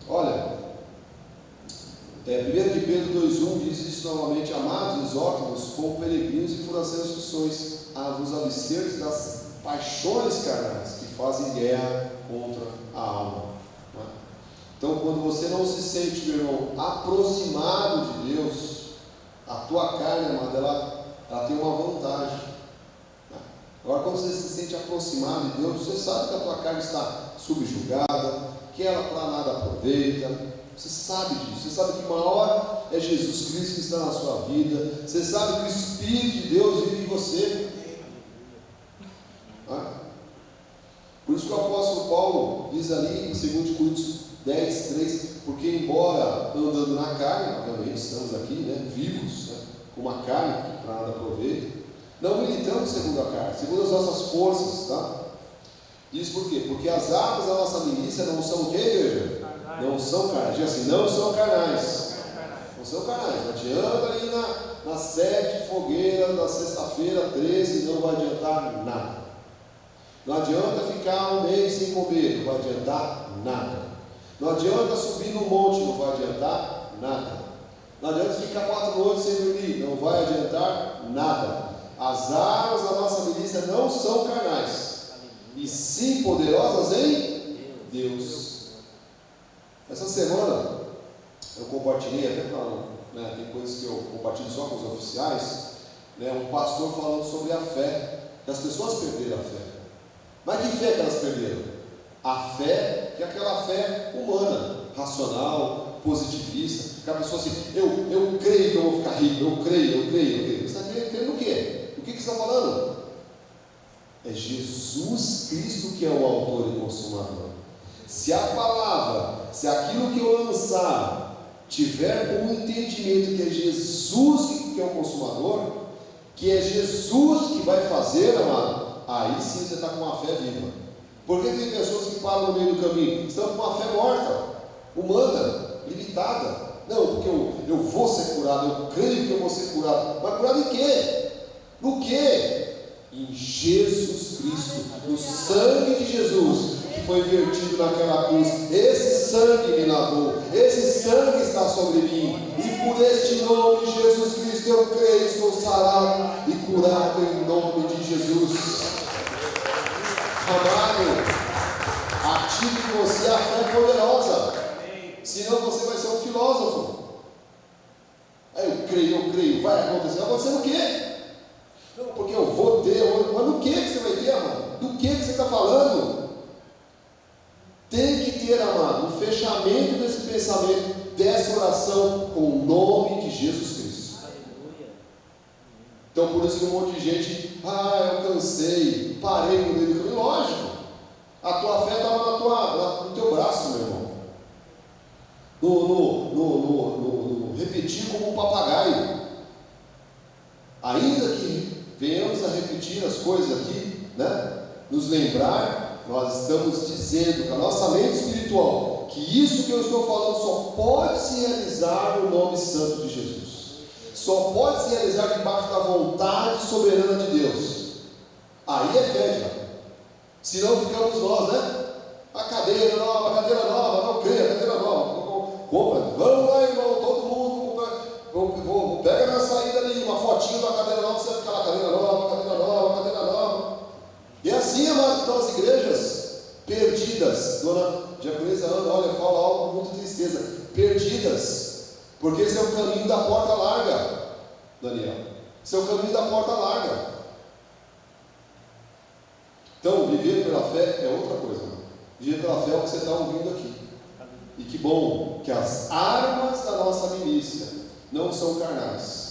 Olha, 1 de Pedro 2:1 diz isso novamente: amados, exorto-vos como peregrinos e forasteiros que sois, a vos alicerdes das paixões carnais que fazem guerra contra a alma. Não é? Então, quando você não se sente, meu irmão, aproximado de Deus, a tua carne, amado, ela tem uma vantagem. Né? Agora, quando você se sente aproximado de Deus, você sabe que a tua carne está subjugada, que ela para nada aproveita. Você sabe disso, você sabe que maior é Jesus Cristo que está na sua vida, você sabe que o Espírito de Deus vive em você. Por isso que o apóstolo Paulo diz ali em 2 Coríntios 10, 3, porque embora andando na carne, obviamente estamos aqui, né, vivos, né, com uma carne que para nada aproveita, não militamos segundo a carne, segundo as nossas forças, tá? Diz por quê? Porque as armas da nossa milícia não são o quê, igreja? Não são carnais. Diz assim, não são carnais. Não são carnais. Não adianta ali na 7 fogueira da sexta-feira 13, não vai adiantar nada. Não adianta ficar um mês sem comer, não vai adiantar nada. Não adianta subir no monte, não vai adiantar nada. Não adianta ficar 4 noites sem dormir, não vai adiantar nada. As armas da nossa milícia não são carnais, e sim poderosas em Deus. Essa semana eu compartilhei, até para, né, tem coisas que eu compartilho só com os oficiais, né, um pastor falando sobre a fé, que as pessoas perderam a fé. Mas que fé que elas perderam? A fé, que é aquela fé humana, racional, positivista, que a pessoa assim, eu creio que eu vou ficar rico, eu creio. Você está crendo no quê? O que você está falando? É Jesus Cristo que é o autor e consumador. Se a palavra, se aquilo que eu lançar tiver um entendimento que é Jesus que é o consumador, que é Jesus que vai fazer, amado, aí sim você está com uma fé viva. Porque tem pessoas que param no meio do caminho, estão com uma fé morta, humana, limitada. Não, porque eu vou ser curado, eu creio que eu vou ser curado. Mas curado em quê? No quê? Em Jesus Cristo, no sangue de Jesus que foi vertido naquela cruz. Esse sangue me lavou, esse sangue está sobre mim, e por este nome de Jesus Cristo eu creio, estou sarado e curado em nome de Jesus. Amado, ative em você a fé poderosa, senão você vai ser um filósofo. Aí eu creio, vai acontecer o quê? Não, porque eu vou ter, mas do que você vai ter, amado? Do que você está falando? Tem que ter, amado, um fechamento desse pensamento, dessa oração, com o nome de Jesus Cristo. Aleluia. Então, por isso que um monte de gente, eu cansei, parei no meio do caminho. Lógico, a tua fé estava no teu braço, meu irmão. No repetir como um papagaio. Ainda que venhamos a repetir as coisas aqui, né? Nos lembrar, nós estamos dizendo com a nossa mente espiritual que isso que eu estou falando só pode se realizar no nome santo de Jesus, só pode se realizar debaixo da vontade soberana de Deus. Aí é fé, já. Senão ficamos nós, né? A cadeira nova, não creia, cadeira nova. Compra, vamos lá, irmão, todo mundo pega na saída ali uma fotinho da cadeira nova, você vai ficar lá, cadeira nova. E assim, amado, estão as igrejas perdidas. Dona Diaconisa Ana, olha, fala algo com muita tristeza. Perdidas, porque esse é o caminho da porta larga, Daniel. Esse é o caminho da porta larga. Então, viver pela fé é outra coisa. Viver pela fé é o que você está ouvindo aqui. E que bom que as armas da nossa milícia não são carnais,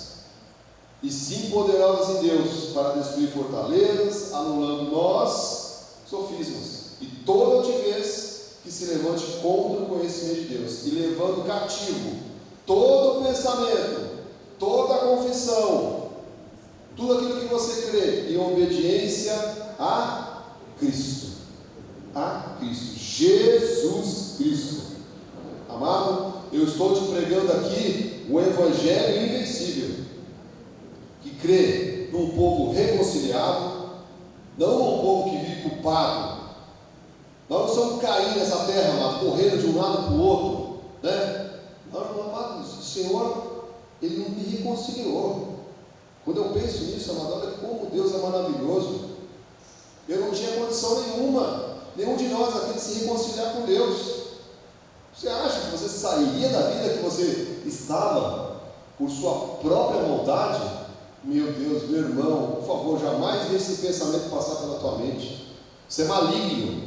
e sim poderosas em Deus para destruir fortalezas, anulando nós sofismas e toda altivez que se levante contra o conhecimento de Deus, e levando cativo todo pensamento, toda confissão, tudo aquilo que você crê, em obediência a Cristo, Jesus Cristo. Amado, eu estou te pregando aqui o Evangelho invencível, que crê num povo reconciliado, não num povo que vive culpado. Nós não somos cair nessa terra, amado, correndo de um lado para o outro, né? Não, amado, o Senhor, Ele não me reconciliou. Quando eu penso nisso, amado, olha como Deus é maravilhoso. Eu não tinha condição nenhuma, nenhum de nós aqui, de se reconciliar com Deus. Você acha que você sairia da vida que você estava por sua própria vontade? Meu Deus, meu irmão, por favor, jamais deixe esse pensamento passar pela tua mente. Você é maligno.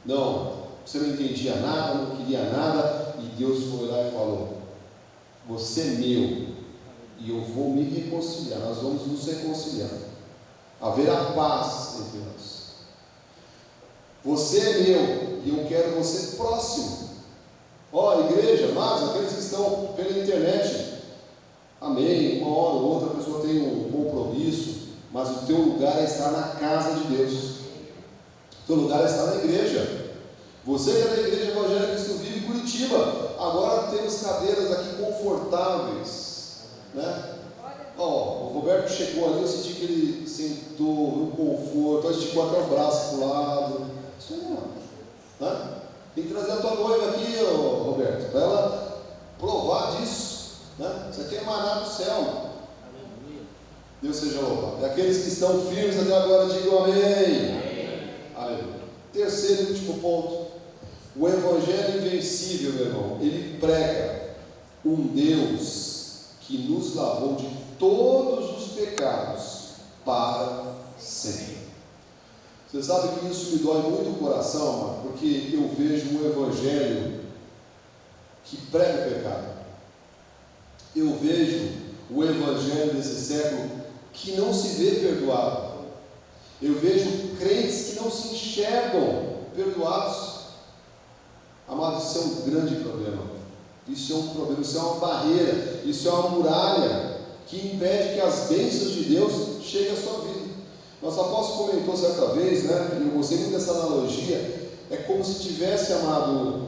Não, você não entendia nada, não queria nada, e Deus foi lá e falou: você é meu, e eu vou me reconciliar, nós vamos nos reconciliar, haverá paz entre nós. Você é meu, e eu quero você próximo. Ó, igreja, amados, aqueles que estão pela internet, amém, uma hora ou outra a pessoa tem um compromisso, mas o teu lugar é estar na casa de Deus, o teu lugar é estar na igreja. Você que é da Igreja Evangélica Cristo Vive em Curitiba, agora temos cadeiras aqui confortáveis, né? Ó, o Roberto chegou ali, eu senti que ele sentou no conforto, esticou até o braço para o lado. Isso aí, ó, né? Tem que trazer a tua noiva aqui, ó, Roberto, para ela provar disso, né? Isso aqui é maná do céu. Deus seja louvado. E aqueles que estão firmes até agora, digam amém. Aleluia. Terceiro e último ponto: o Evangelho invencível, meu irmão, ele prega um Deus que nos lavou de todos os pecados para sempre. Você sabe que isso me dói muito o coração, mano, porque eu vejo um Evangelho que prega o pecado. Eu vejo o Evangelho desse século que não se vê perdoado. Eu vejo crentes que não se enxergam perdoados. Amado, isso é um grande problema. Isso é um problema, isso é uma barreira, isso é uma muralha que impede que as bênçãos de Deus cheguem à sua vida. Nosso apóstolo comentou certa vez, né? Eu gostei muito dessa analogia. É como se tivesse, amado,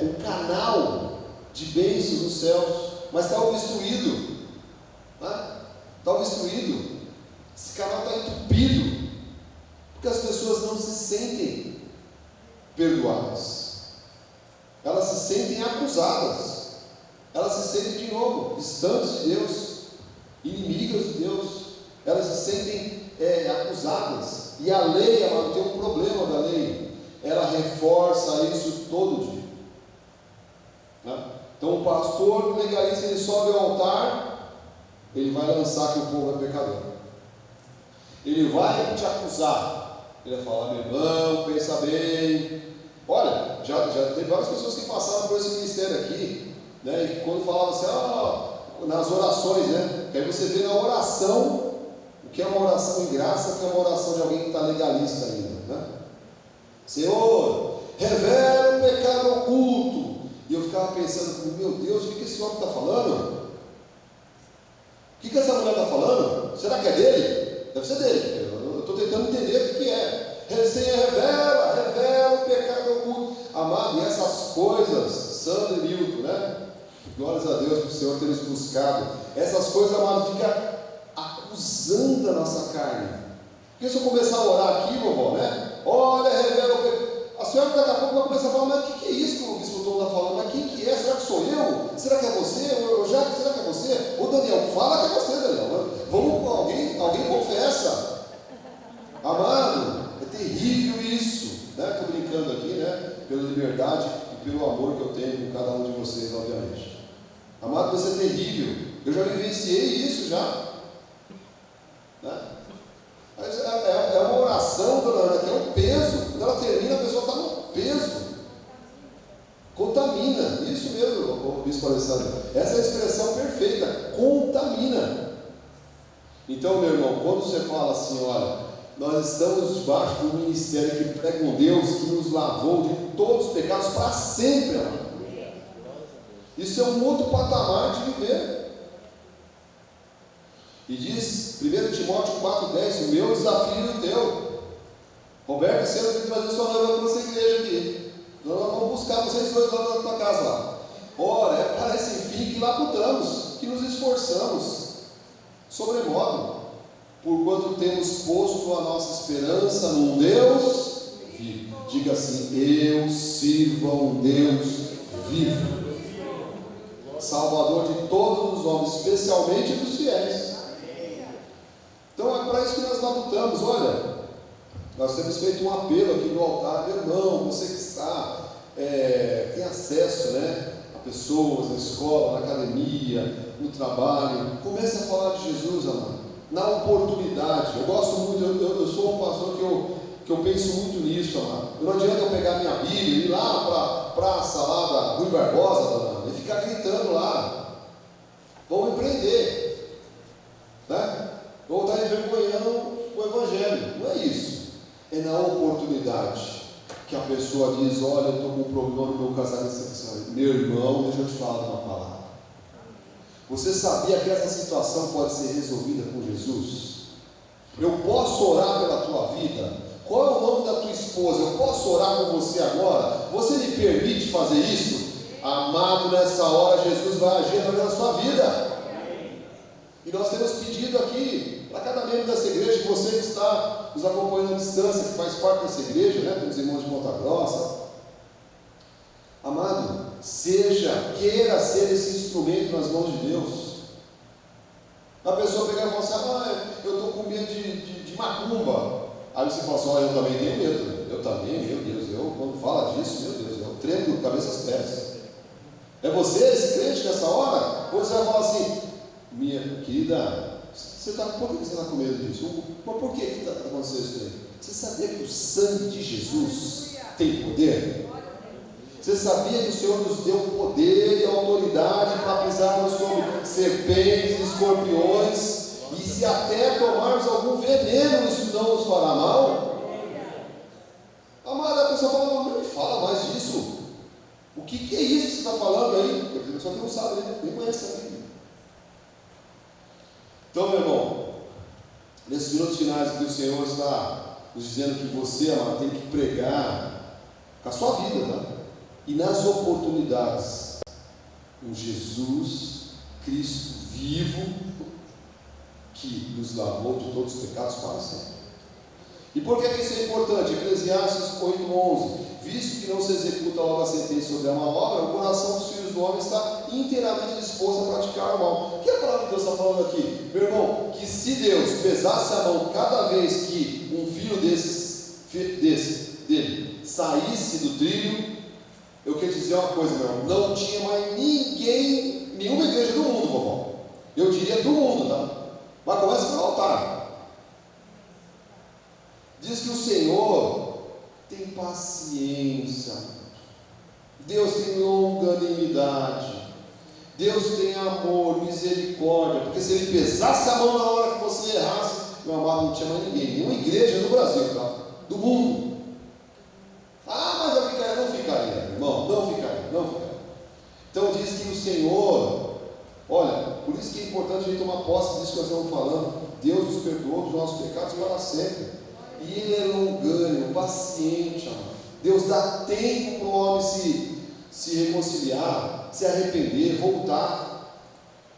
um canal de bênçãos nos céus, mas está obstruído, né? Está obstruído. Esse canal está entupido, porque as pessoas não se sentem perdoadas, elas se sentem acusadas, elas se sentem de novo distantes de Deus, inimigas de Deus, elas se sentem acusadas. E a lei, ela tem um problema da lei, ela reforça isso todo dia, né? Então o pastor legalista, ele sobe ao altar, ele vai lançar que o povo é pecador, ele vai te acusar, ele vai falar: meu irmão, pensa bem. Olha, já teve várias pessoas que passaram por esse ministério aqui, né? E quando falava assim, nas orações, né? Que aí você vê na oração o que é uma oração em graça, o que é uma oração de alguém que está legalista ainda, né? Senhor, revela o pecado oculto. E eu ficava pensando: meu Deus, o que esse homem está falando? O que essa mulher está falando? Será que é dele? Deve ser dele. Eu estou tentando entender o que é. Senhor, revela o pecado oculto. Amado, e essas coisas, Sandro e Milton, né? Glórias a Deus por o Senhor ter nos buscado. Essas coisas, amado, fica acusando a nossa carne. Porque se eu começar a orar aqui, vovó, né? Olha, revela o pecado. A senhora daqui a pouco vai começar a falar: mas o que é isso que o bispo Tom está falando? Mas quem que é? Será que sou eu? Será que é você? Ô Jacques, será que é você? Ô Daniel, fala que é você, Daniel. Vamos, alguém confessa. Amado, é terrível isso, né? Estou brincando aqui, né? Pela liberdade e pelo amor que eu tenho com cada um de vocês, obviamente. Amado, isso é terrível. Eu já vivenciei isso já, né? Mas é uma oração, dona Ana, que é um peso. Quando ela termina, a pessoa está no peso. Contamina. Isso mesmo, o bispo Alessandro. Essa é a expressão perfeita. Contamina. Então, meu irmão, quando você fala assim: olha, nós estamos debaixo de um ministério que prega um Deus que nos lavou de todos os pecados para sempre, amado. Isso é um outro patamar de viver. E diz 1 Timóteo 4,10: o meu desafio e o teu. Roberto, você tem que trazer sua noiva para essa igreja aqui. Nós vamos buscar vocês dois lá na tua casa lá. Ora, é para esse fim que labutamos, que nos esforçamos sobremodo, porquanto temos posto a nossa esperança num Deus vivo. Diga assim: eu sirvo a um Deus vivo, Salvador de todos os homens, especialmente dos fiéis. Então é para isso que nós labutamos. Olha, Nós temos feito um apelo aqui no altar, meu irmão, você que está, tem acesso, né, a pessoas, na escola, na academia, no trabalho, comece a falar de Jesus, amado, na oportunidade. Eu gosto muito, eu sou um pastor que eu penso muito nisso, amado. Não adianta eu pegar minha Bíblia e ir lá para a praça lá da Rui Barbosa, dona, e ficar gritando lá. Vão me prender, né? Vou estar envergonhando o Evangelho. Não é isso. É na oportunidade que a pessoa diz: olha, eu estou com um problema no meu casamento. Meu irmão, deixa eu te falar uma palavra. Você sabia que essa situação pode ser resolvida com Jesus? Eu posso orar pela tua vida? Qual é o nome da tua esposa? Eu posso orar com você agora? Você me permite fazer isso? Amado, nessa hora Jesus vai agir através da sua vida. E nós temos pedido aqui para cada membro dessa igreja, você que está nos acompanhando à distância, que faz parte dessa igreja, né, com os irmãos de Ponta Grossa, amado, queira ser esse instrumento nas mãos de Deus. A pessoa pegar e falar assim: eu estou com medo de macumba. Aí você fala assim: eu também tenho medo. Eu também, meu Deus, quando fala disso, meu Deus, eu tremo de cabeça aos pés. É você esse crente nessa hora? Ou você vai falar assim: minha querida, por que você está com medo disso? Mas por que está acontecendo isso aí? Você sabia que o sangue de Jesus tem poder? Você sabia que o Senhor nos deu poder e autoridade para pisarmos sobre serpentes e escorpiões, e se até tomarmos algum veneno, isso não nos fará mal? Amada, a pessoa fala: não me fala mais disso. O que é isso que você está falando aí? Porque a pessoa que não sabe, nem conhece a Bíblia. Então, meu irmão, nesses minutos finais que o Senhor está nos dizendo que você, amado, tem que pregar com a sua vida, tá? E nas oportunidades, um Jesus Cristo vivo, que nos lavou de todos os pecados para sempre. E por que isso é importante? Eclesiastes 8:11: visto que não se executa logo a sentença sobre a má obra, o coração dos filhos do homem está inteiramente disposto a praticar o mal. O que a palavra de Deus está falando aqui? Meu irmão, que se Deus pesasse a mão cada vez que um filho dele saísse do trilho, eu quero dizer uma coisa, meu irmão: não tinha mais ninguém, nenhuma igreja do mundo, vovó. Eu diria do mundo, tá? Mas começa pelo altar. Diz que o Senhor tem paciência, Deus tem longanimidade, Deus tem amor, misericórdia, porque se Ele pesasse a mão na hora que você errasse, meu amado, não tinha mais ninguém, nenhuma igreja no Brasil, tá? Do mundo. Mas eu ficaria, não ficaria, irmão, não ficaria. Então diz que o Senhor, olha, por isso que é importante a gente tomar posse disso que nós estamos falando. Deus nos perdoou dos nossos pecados para sempre. E Ele é longânimo, paciente, amado. Deus dá tempo para o homem se reconciliar, se arrepender, voltar.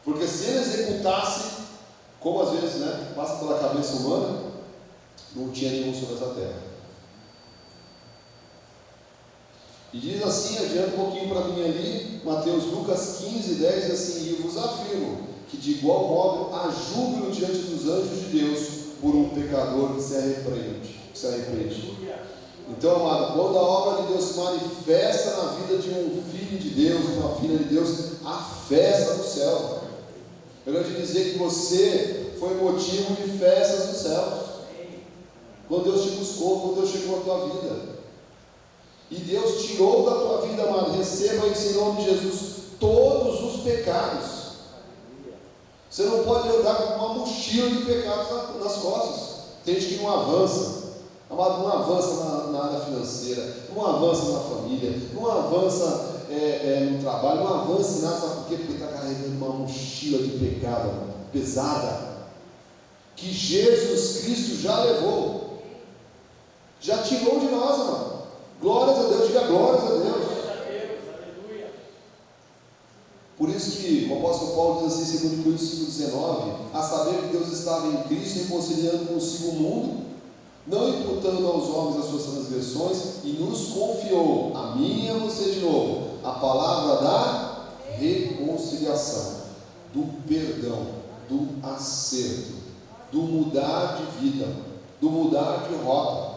Porque se Ele executasse, como às vezes, né, passa pela cabeça humana, não tinha nenhum sobre essa terra. E diz assim, adianta um pouquinho para mim ali, Lucas 15:10, diz assim: e vos afirmo que de igual modo há júbilo diante dos anjos de Deus por um pecador que se arrepende. Então, amado, quando a obra de Deus se manifesta na vida de um filho de Deus, uma filha de Deus, há festa do céu. Eu quero te dizer que você foi motivo de festas do céu. Quando Deus te buscou, quando Deus chegou à tua vida. E Deus tirou da tua vida, amado, receba isso em nome de Jesus, todos os pecados. Você não pode andar com uma mochila de pecados nas costas. Tem gente que não avança, amado, não avança na área financeira, não avança na família, não avança no trabalho, não avança em nada. Sabe por quê? Porque está carregando uma mochila de pecado, amado, pesada, que Jesus Cristo já levou, já tirou de nós, amado. Glórias a Deus, diga glórias a Deus. Por isso que o apóstolo Paulo diz assim, 2 Coríntios 5:19, a saber que Deus estava em Cristo reconciliando consigo o mundo, não imputando aos homens as suas transgressões, e nos confiou, a mim e a você de novo, a palavra da reconciliação, do perdão, do acerto, do mudar de vida, do mudar de rota.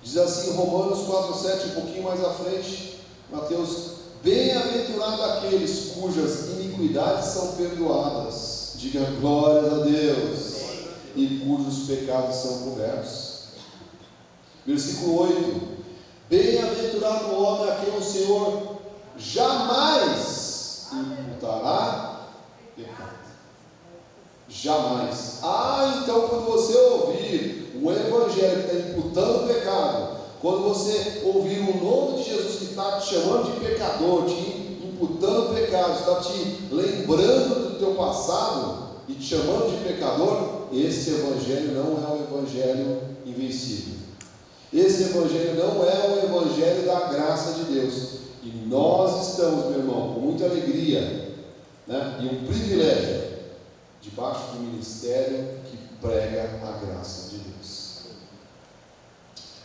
Diz assim, Romanos 4,7, um pouquinho mais à frente, Mateus: bem-aventurado aqueles cujas iniquidades são perdoadas, diga glórias a Deus, e cujos pecados são cobertos. Versículo 8: bem-aventurado o homem a quem o Senhor jamais imputará pecado. Jamais. Então quando você ouvir o Evangelho que está imputando pecado, quando você ouvir o nome de Jesus que está te chamando de pecador, te imputando pecado, está te lembrando do teu passado e te chamando de pecador, esse Evangelho não é o Evangelho invencível. Esse Evangelho não é o Evangelho da graça de Deus. E nós estamos, meu irmão, com muita alegria, né, e um privilégio, debaixo do ministério que prega a graça de Deus.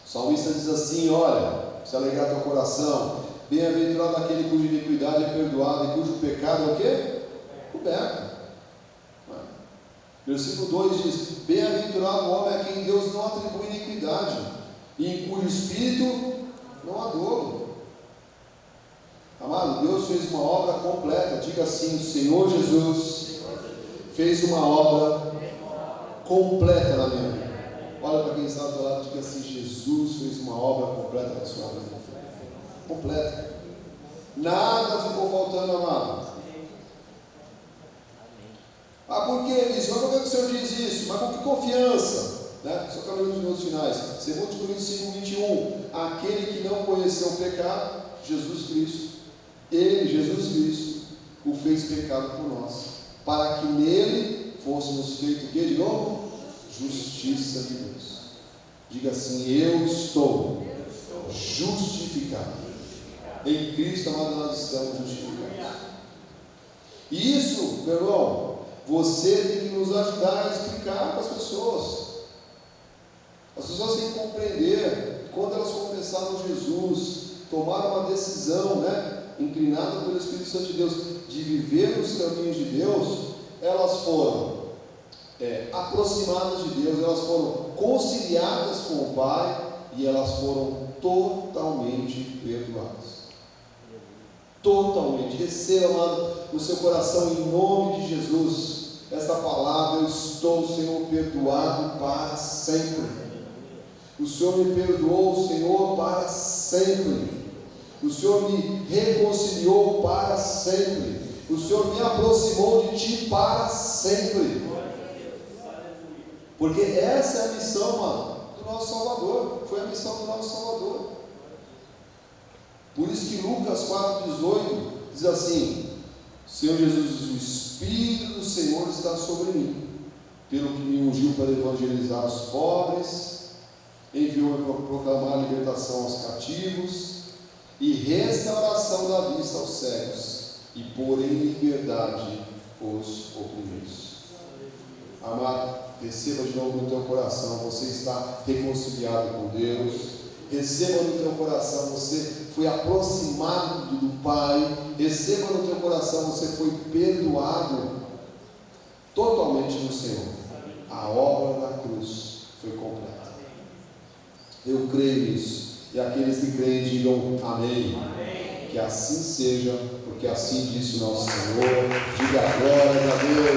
O salmista diz assim: olha, se alegrar teu coração, bem-aventurado aquele cuja iniquidade é perdoada e cujo pecado é o quê? Coberto. Versículo 2 diz: bem-aventurado o homem a quem Deus não atribui iniquidade e em cujo espírito não há dolo. Amado, Deus fez uma obra completa. Diga assim: o Senhor Jesus fez uma obra completa na minha vida. Olha para quem está do lado e diga assim: Jesus fez uma obra completa na sua vida. Completa. Nada ficou faltando, amado. Por que, Elis? Mas por que o Senhor diz isso? Mas com que confiança? Né? Só caminho nos minutos finais. 2 Coríntios 5:21. Aquele que não conheceu o pecado, Jesus Cristo, Ele, Jesus Cristo, o fez pecado por nós, para que nele fôssemos feitos o que de novo? Justiça de Deus. Diga assim: eu estou justificado. Em Cristo, amado, nós estamos justificados. E isso, meu irmão, você tem que nos ajudar a explicar para as pessoas. As pessoas têm que compreender que quando elas confessaram Jesus, tomaram uma decisão, né, inclinada pelo Espírito Santo de Deus, de viver nos caminhos de Deus, elas foram aproximadas de Deus, elas foram conciliadas com o Pai e elas foram totalmente perdoadas. Totalmente. Receba, amado, no seu coração, em nome de Jesus, esta palavra: eu estou, Senhor, perdoado para sempre. O Senhor me perdoou, Senhor, para sempre. O Senhor me reconciliou para sempre. O Senhor me aproximou de Ti para sempre. Porque essa é a missão, mano, do nosso Salvador. Foi a missão do nosso Salvador. Por isso que Lucas 4,18 diz assim: Senhor Jesus, o Espírito do Senhor está sobre mim, pelo que me ungiu para evangelizar os pobres, enviou-me para proclamar a libertação aos cativos e restauração da vista aos cegos, e pôr em liberdade os oprimidos. Amado, receba de novo no teu coração: você está reconciliado com Deus. Receba no teu coração: você foi aproximado do Pai. Receba no teu coração: você foi perdoado totalmente no Senhor. A obra da cruz foi completa. Eu creio nisso. E aqueles que creem digam amém. Amém. Que assim seja, porque assim disse o nosso Senhor. Diga glória a Deus.